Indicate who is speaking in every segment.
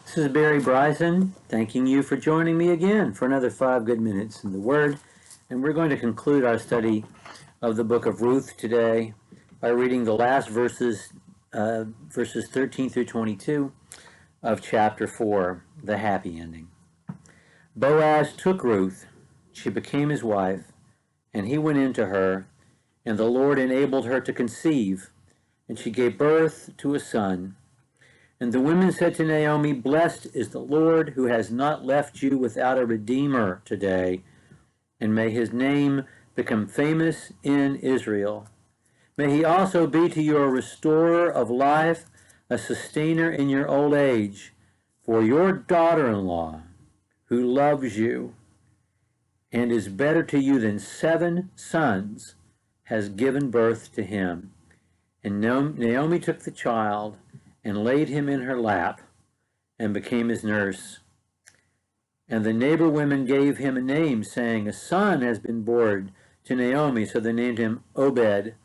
Speaker 1: This is Barry Bryson, thanking you for joining me again for another 5 good minutes in the Word. And we're going to conclude our study of the book of Ruth today by reading the last verses 13 through 22 of chapter 4, the happy ending. Boaz took Ruth, she became his wife, and he went into her, and the Lord enabled her to conceive, and she gave birth to a son. And the women said to Naomi, "Blessed is the Lord who has not left you without a redeemer today, and may his name become famous in Israel. May he also be to you a restorer of life, a sustainer in your old age, for your daughter-in-law, who loves you and is better to you than 7 sons, has given birth to him." And Naomi took the child and laid him in her lap, and became his nurse. And the neighbor women gave him a name, saying, "A son has been born to Naomi," so they named him Obed.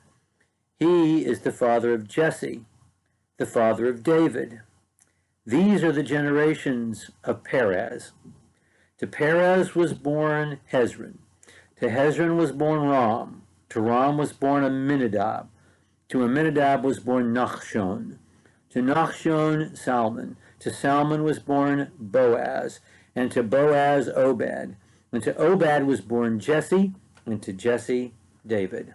Speaker 1: He is the father of Jesse, the father of David. These are the generations of Perez. To Perez was born Hezron. To Hezron was born Ram. To Ram was born Amminadab. To Amminadab was born Nachshon. To Nachshon, Salmon. To Salmon was born Boaz, and to Boaz, Obed. And to Obed was born Jesse, and to Jesse, David.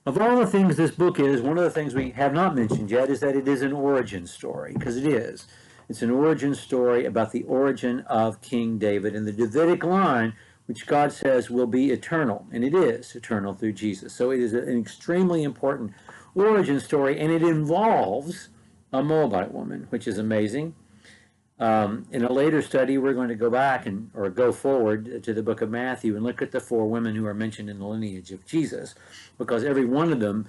Speaker 1: Of all the things this book is, one of the things we have not mentioned yet is that it is an origin story, because it is. It's an origin story about the origin of King David and the Davidic line, which God says will be eternal, and it is eternal through Jesus. So it is an extremely important origin story, and it involves a Moabite woman, which is amazing. In a later study, we're going to go back or go forward to the book of Matthew and look at the 4 women who are mentioned in the lineage of Jesus, because every one of them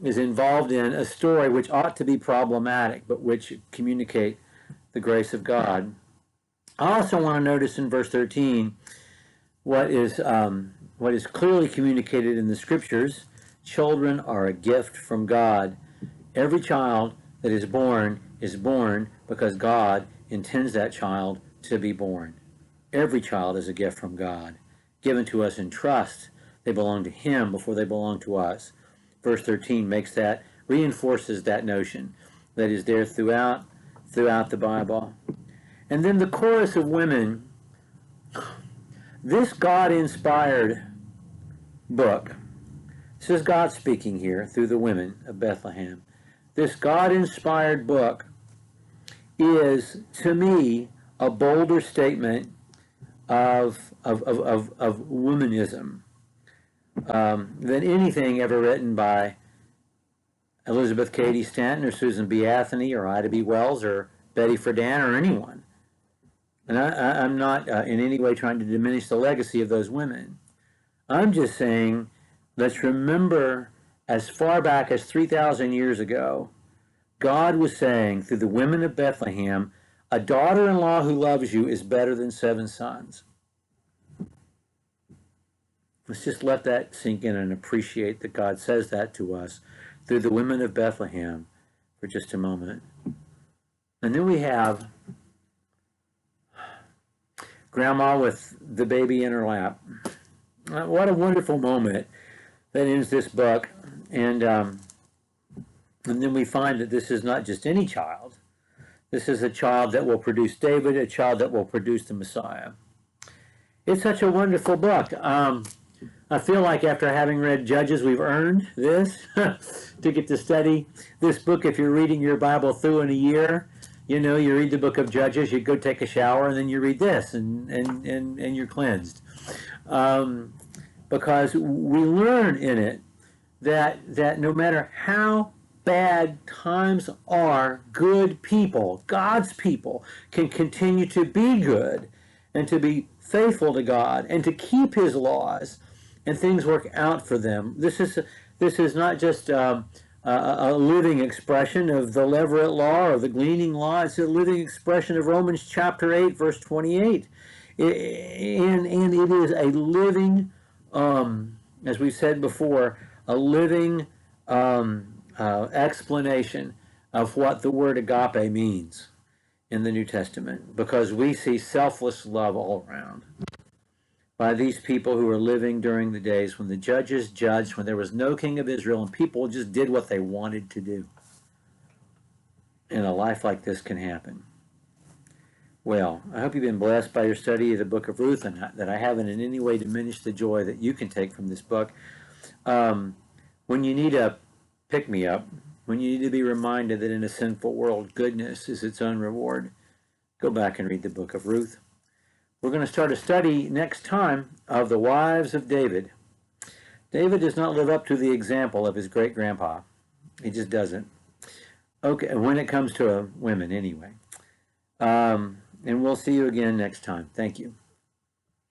Speaker 1: is involved in a story which ought to be problematic, but which communicate the grace of God. I also want to notice in verse 13 what is clearly communicated in the scriptures. Children are a gift from God. Every child that is born because God intends that child to be born. Every child is a gift from God, given to us in trust. They belong to Him before they belong to us. Verse 13 reinforces that notion that is there throughout the Bible. And then the chorus of women, this God-inspired book, this is God speaking here through the women of Bethlehem. This God-inspired book is, to me, a bolder statement of womanism than anything ever written by Elizabeth Cady Stanton or Susan B. Anthony or Ida B. Wells or Betty Friedan or anyone. And I'm not in any way trying to diminish the legacy of those women. I'm just saying, let's remember, as far back as 3,000 years ago, God was saying through the women of Bethlehem, a daughter-in-law who loves you is better than 7 sons. Let's just let that sink in and appreciate that God says that to us through the women of Bethlehem for just a moment. And then we have Grandma with the baby in her lap. What a wonderful moment that ends this book. And then we find that this is not just any child. This is a child that will produce David, a child that will produce the Messiah. It's such a wonderful book. I feel like after having read Judges, we've earned this to get to study this book. If you're reading your Bible through in a year, you read the book of Judges, you go take a shower, and then you read this, and you're cleansed. Because we learn in it that no matter how bad times are, good people, God's people, can continue to be good and to be faithful to God and to keep His laws, and things work out for them. This is not just a living expression of the Levirate law or the gleaning law. It's a living expression of Romans chapter 8, verse 28. And it is a living, as we've said before, a living explanation of what the word agape means. in the New Testament because we see selfless love all around by these people who were living during the days when the judges judged, when there was no king of Israel and people just did what they wanted to do. And a life like this can happen. Well, I hope you've been blessed by your study of the book of Ruth and that I haven't in any way diminished the joy that you can take from this book. When you need a pick-me-up, when you need to be reminded that in a sinful world, goodness is its own reward, go back and read the book of Ruth. We're going to start a study next time of the wives of David. David does not live up to the example of his great-grandpa. He just doesn't. Okay, when it comes to women, anyway. And we'll see you again next time. Thank you.